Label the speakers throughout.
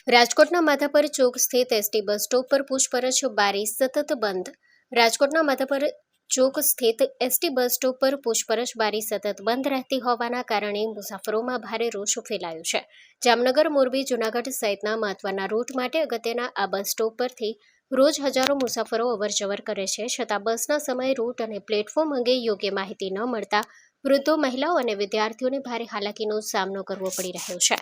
Speaker 1: રાજકોટના માધાપર ચોક સ્થિત ST bus stop પર પૂછપરછ બારી સતત બંધ. રાજકોટના માધાપર ચોક સ્થિત એસટી બસ સ્ટોપ પર પૂછપરછ બારી સતત બંધ રહેતી હોવાના કારણે મુસાફરોમાં ભારે રોષ ફેલાયો છે. જામનગર, મોરબી, જૂનાગઢ સહિતના મહત્વના રૂટ માટે અગત્યના આ બસ સ્ટોપ પરથી રોજ હજારો મુસાફરો અવરજવર કરે છે. છતાં બસના સમય, રૂટ અને પ્લેટફોર્મ અંગે યોગ્ય માહિતી ન મળતા વૃદ્ધો, મહિલાઓ અને વિદ્યાર્થીઓને ભારે હાલાકીનો સામનો કરવો પડી રહ્યો છે.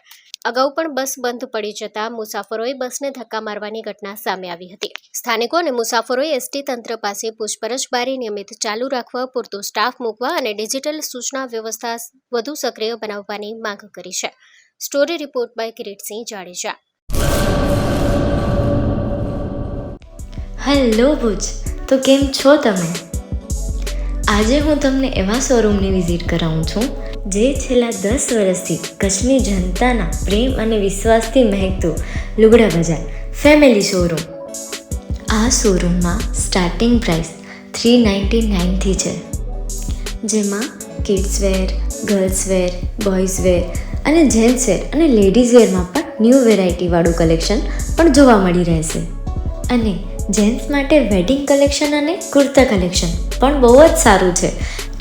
Speaker 1: અગાઉ પણ બસ બંધ પડી જતા મુસાફરોએ બસને ધક્કા મારવાની ઘટના સામે આવી હતી. સ્થાનિકો અને મુસાફરોએ એસટી તંત્ર પાસે પૂછપરછ બારી નિયમિત ચાલુ રાખવા, પૂરતો સ્ટાફ મૂકવા અને ડિજિટલ સૂચના વ્યવસ્થા વધુ સક્રિય બનાવવાની માંગ કરી છે. Story report by Kiritsinh Jadeja.
Speaker 2: Hello Bhuj, તો કેમ છો તમે? આજે હું તમને એવા શોરૂમની વિઝિટ કરાવું છું જે છેલ્લા 10 વર્ષથી કચ્છની જનતાના પ્રેમ અને વિશ્વાસથી મહેકતું લુગડા બજાર ફેમિલી શોરૂમ. આ શોરૂમમાં સ્ટાર્ટિંગ પ્રાઇસ 399થી છે, જેમાં kids wear, girls wear, boys wear અને જેન્ટ્સ વેર અને લેડીઝ વેરમાં પણ ન્યૂ વેરાયટીવાળું કલેક્શન પણ જોવા મળી રહેશે. અને જેન્ટ્સ માટે વેડિંગ કલેક્શન અને કુર્તા કલેક્શન પણ બહુ જ સારું છે.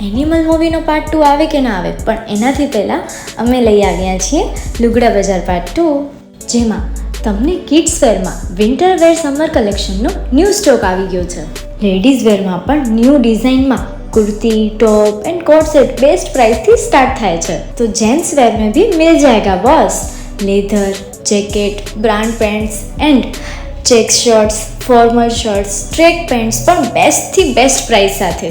Speaker 2: એનિમલ મૂવીનો પાર્ટ 2 આવે કે ના આવે, પણ એનાથી પહેલાં અમે લઈ આવ્યા છીએ લુગડા બજાર પાર્ટ 2, જેમાં તમને કિડ્સ વેરમાં વિન્ટર વેર સમર કલેક્શનનો ન્યૂ સ્ટોક આવી ગયો છે. લેડીઝ વેરમાં પણ ન્યૂ ડિઝાઇનમાં kurti, top and coat set best price थी स्टार्ट થાય છે. तो जेंट्स वेयर में भी मिल जाएगा boss. Leather, jacket, brand pants and check shirts, formal shirts, track pants પણ બેસ્ટથી બેસ્ટ પ્રાઇસ સાથે.